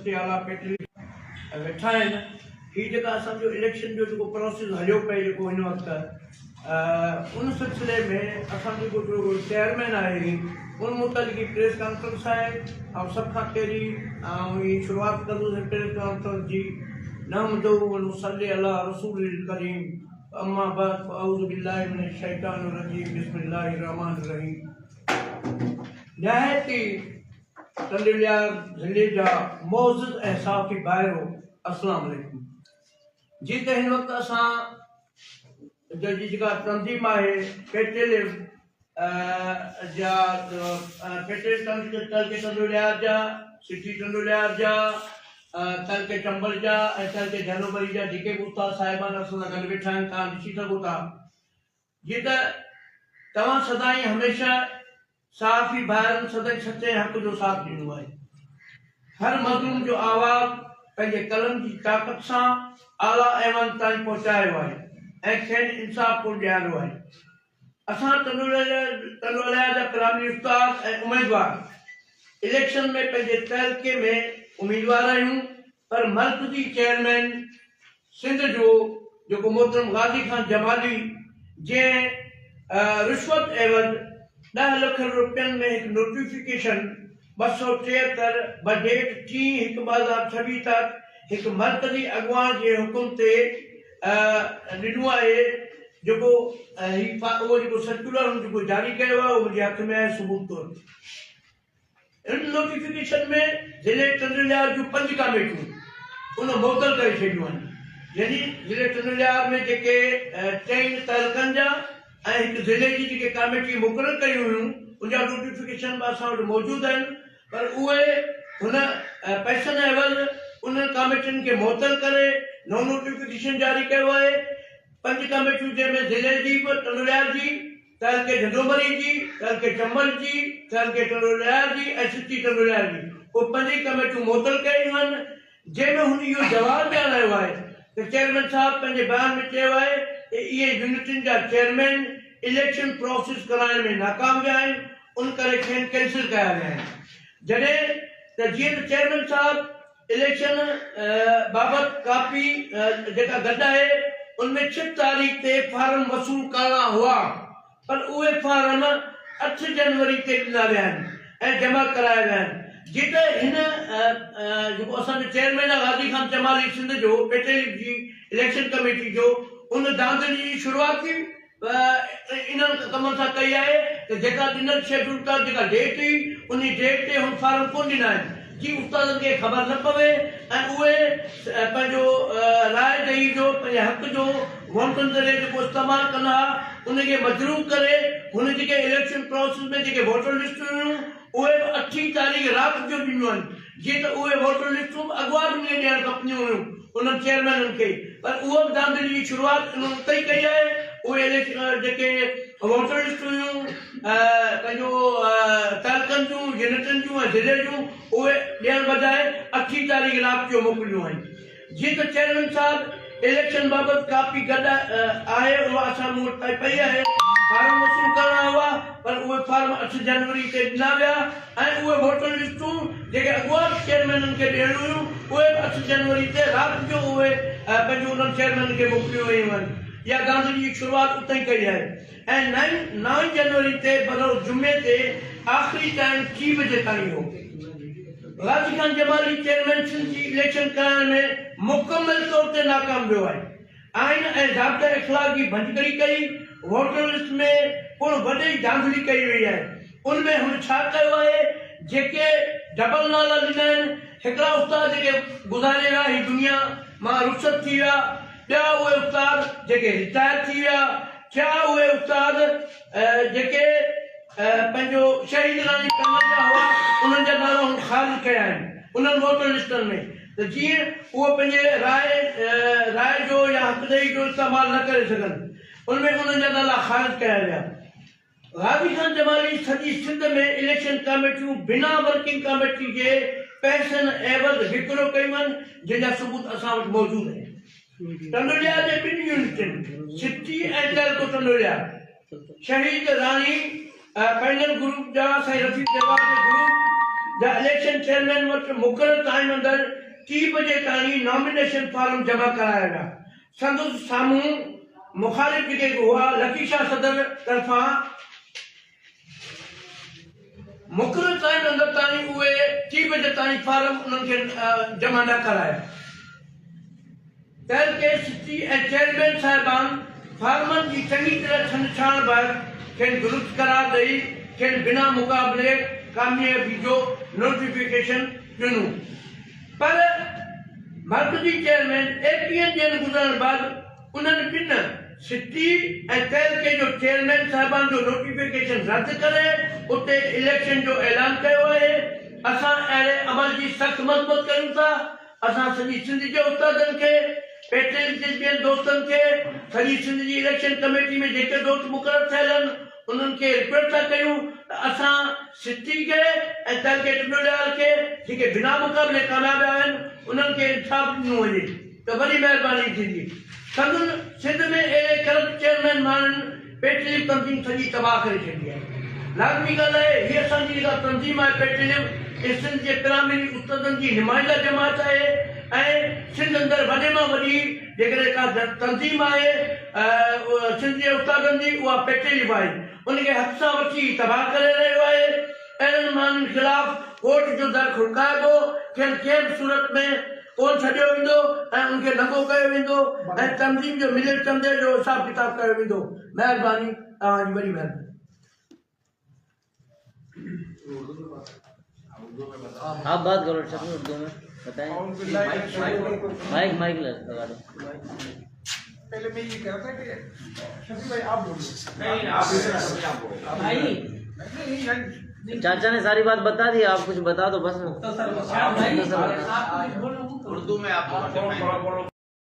सच्चे आला पेटली वेठा आहिनि। हीअ जेका असांजो इलेक्शन जो जेको प्रोसेस हलियो पए जेको हिन वक़्तु उन सिलसिले में असांजो जेको चेयरमैन आहे उन मुतालिक़ प्रेस कॉन्फ्रेंस आहे ऐं सभ खां पहिरीं ऐं शुरूआति कंदुसि प्रेस कॉन्फ्रेंस जी। नहमदु व नुसल्ली अला रसूलिल करीम अम्मा बाद फअऊज़ु बिल्लाहि मिनश शैतानिर रजीम बिस्मिल्लाहिर रहमानिर रहीम। निहायती तंदिलियार ज़िले जा मोअज़्ज़ज़ ऐं साफ़ी भाइरो अस्सलाम वालेकुम। जी त हिन वक़्तु असां जी जेका तंज़ीम आहे पेटेलिव जा पेटेल तलके तंदुलियार जा सिटी तंदुलियार जा तलके चंबल जा ऐं तलके जनोबरी जा जेके बि उस्ताद साहिबान असां सां गॾु वेठा आहिनि तव्हां ॾिसी सघो था। जी त तव्हां सदाई हमेशह साफ़ी भाइरनि सदाई सचे हक़ जो साथ ॾिनो आहे। हर मज़लूम जो आवाज़ पंहिंजे कलम जी ताक़त सां आला ऐवान ताईं पहुचायो आहे ऐं खेनि इंसाफ़ को ॾियारियो आहे। असां तंदुलिया जा कलामी उस्ताद ऐं उम्मीदवार इलेक्शन में पंहिंजे तहलके में उम्मीदवार आहियूं, पर मर्कज़ी चेयरमैन सिंध जो जेको मोहतरम गाज़ी खान जमाली जंहिं रिश्वत एवज़ 10 लख रुपयनि में हिकु नोटिफिकेशन 273 बजेट 3/1/2026 तक हिकु मर्कज़ी अॻुवान जे हुकुम ते ॾिनो आहे जेको उहो जेको सर्कुलर जेको जारी कयो आहे उहो मुंहिंजे हथ में आहे सबूत तौर। इन नोटिफिकेशन में ज़िले तंदुलियार जूं 5 कमेटियूं उन मुअत्तल करे छॾियूं आहिनि। यानी ज़िले तंदुलियार में जेके 3 तहलकनि जा ऐं हिकु ज़िले जी जेके कमेटी मुक़ररु कयूं हुयूं उनजा नोटिफिकेशन बि असां वटि मौजूदु आहिनि, पर उहे हुन पैसनि एवज़ उन कमेटियुनि खे मुअत्तल करे नओं नोटिफिकेशन जारी कयो आहे। 5 कमेटियूं जंहिंमें ज़िले जी बि तंदुलियार जी, तहलके जनोबरी जी, तहलके चंबल जी, तहलके तंदुलियार जी ऐं सिटी तंदुलियार जी उहे 5 कमेटियूं मुअत्तल कयूं आहिनि। जंहिंमें हुन इहो जवाबु ॾियारायो आहे त चेयरमैन साहब पंहिंजे बयान में चयो आहे त इहे यूनिटुनि जा चेयरमैन इलेक्शन प्रोसेस कराइण में नाकाम विया आहिनि, उन करे खेनि कैंसिल कया विया आहिनि। जॾहिं त जीअं त चेयरमैन साहब इलेक्शन बाबति काफ़ी जेका गॾु आहे उनमें 6 तारीख़ ते फार्म वसूल करणा हुआ, पर उहे फार्म 8 जनवरी ते ॾिना विया आहिनि ऐं जमा कराया विया आहिनि। जी त हिन जेको असांजो चेयरमैन आहे गाज़ी खान जमाली सिंध जो पेटेल जी इलेक्शन कमेटी जो, उन धांधली जी शुरूआती इन्हनि कमनि सां कई आहे त जेका ॾिनल शेड्यूल का जेका डेट हुई उन डेट ते हुन फार्म कोन ॾिना आहिनि जी उस्तादनि खे ख़बर न पवे ऐं उहे पंहिंजो राय ॾेई जो पंहिंजे हक़ जो वोटनि ज़रिए जेको इस्तेमालु कंदा उनखे मजरूह करे हुन जेके इलेक्शन प्रोसेस में जेके वोटर लिस्टूं हुयूं उहे 8 तारीख़ राति जो ॾिनियूं आहिनि। जीअं त उहे वोटर लिस्टूं अॻुवाट में ॾियणु खपंदियूं हुयूं उन्हनि चेयरमैननि खे, पर उहो बि धांधली जी शुरूआति उन्हनि उते ई कई आहे। उहे जेके वोटर लिस्टूं हुयूं पंहिंजो तहलकनि जूं यूनिटनि जूं ऐं ज़िले जूं उहे ॾियण बजाए 8 तारीख़ राति जो मोकिलियूं आहिनि। जीअं त चेयरमैन साहब इलेक्शन बाबति काफ़ी गॾु आहे, उहा असां मूं वटि पई आहे। फार्म वसूल करणा हुआ, पर उहे फार्म 8 जनवरी ते ॾिना विया ऐं उहे वोटर लिस्टूं जेके अॻुवाट चेयरमैननि खे ॾियणियूं हुयूं उहे 8 जनवरी ते राति जो उहे पंहिंजो उन्हनि चेयरमैननि खे मोकिलियूं वयूं आहिनि। इहा धांधली जी शुरूआति उते ई कई आहे ऐं 9 जनवरी ते बरोज़ जुमे ते आख़िरी टाइम 3 बजे ताईं हो। गाज़ी खान जमाली चेयरमैन सिंध जी इलेक्शन कराइण में मुकम्मल तौर ते नाकाम वियो आहे। आइन ऐं ज़ाब्ता इख़्लाक़ जी भंजकड़ी कई, वोटर लिस्ट में पिणु वॾी धांधली कई वई आहे। उनमें हुन छा कयो आहे, जेके डबल नाला ॾिना आहिनि, हिकिड़ा उस्ताद जेके गुज़ारे विया ही दुनिया मां रुख़सत थी विया, ॿिया उहे उस्ताद जेके रिटायर थी विया, थिया उहे उस्ताद जेके पंहिंजो शहीद रानी कमल जा हुआ उन्हनि जा नाला हुन ख़ारिज कया आहिनि उन्हनि वोटर लिस्टनि में। त जीअं उहो पंहिंजे राय जो या हक़ ॾेई जो इस्तेमालु न करे सघनि, उनमें उन्हनि जा नाला ख़ारिज कया विया। गाज़ी खान जमाली सॼी सिंध में इलेक्शन कमेटियूं बिना वर्किंग कमेटी जे पैसनि एवज़ विकिरो कयूं आहिनि, जंहिंजा सबूत असां वटि मौजूदु आहिनि। तंदुलिया जे 2 यूनिटुनि सिटी ऐं तहलको तंदुलिया शहीद रानी पैनल ग्रुप जा साईं रफ़ीक जवाब ग्रुप द इलेक्शन चेयरमैन वटि मुक़ररु टाइम अंदरि 3 बजे ताईं नॉमिनेशन फॉर्म जमा कराया विया। संदसि साम्हूं मुखालिफ़ जेके हुआ लकीशा सदर तरफ़ां मुक़ररु टाइम अंदरि ताईं उहे 3 बजे ताईं फॉर्म उन्हनि खे जमा न कराया। तंहिं सिटी ऐं चेयरमैन साहिबान फार्मनि जी चङी तरह छंछाण बैदि खेनि दुरुस्त करार ॾेई खेनि बिना मुक़ाबले कामयाबी जो नोटिफिकेशन ॾिनो। पर मर्कज़ी चेयरमैन 21 ॾींहनि गुज़रण बैदि उन्हनि ॿिनि सिटी ऐं तहलके जो चेयरमैन साहिबान जो नोटिफिकेशन रद्द करे उते इलेक्शन जो ऐलान कयो आहे। असां अहिड़े अमल जी सख़्त मज़म्मत कयूं था। असां सॼी सिंध जे उस्तादनि खे, पेट्रोल जे ॿियनि दोस्तनि खे, सॼी सिंध जी इलेक्शन कमेटी में जेके दोस्त मुक़ररु थियल आहिनि उन्हनि खे रिक्वेस्ट था कयूं त असां सिटी खे ऐं तहलके टिमोलियाल खे जेके बिना मुक़ाबले कामयाब आहिनि उन्हनि खे इंसाफ़ ॾिनो वञे त वॾी महिरबानी थींदी। संदन सिंध में अहिड़े करप्ट चेयरमैन माण्हुनि पेट्रोलियम तंज़ीम सॼी तबाह करे छॾी आहे। लाज़मी ॻाल्हि आहे हीअ असांजी जेका तंज़ीम आहे पेट्रोलियम सिंध जे पिरामिडी उस्तादनि जी नुमाइंदा जमात आहे ऐं सिंध अंदरि वॾे मां वॾी जेकॾहिं का तंज़ीम आहे सिंध जे उस्तादनि जी उहा पेट्रोलियम आहे। उनखे हथ सां वठी तबाह करे रहियो आहे। अहिड़नि माण्हुनि ख़िलाफ़ कोर्ट जो दर खुड़काइबो, खेनि कंहिं बि सूरत में कोन छॾियो वेंदो ऐं उनखे नंगो कयो वेंदो ऐं तंज़ीम जो मिले चंदे जो हिसाब किताब कयो वेंदो। महिरबानी, तव्हांजी वॾी महिरबानी। आप बात करो शफी उर्दू में बताएं। माइक लगा दो। पहले मैं ये कह रहा था कि शफी भाई आप बोलो। नहीं आप भाई चाचा ने सारी बात बता दी, आप कुछ बता दो बस। उर्दू में आप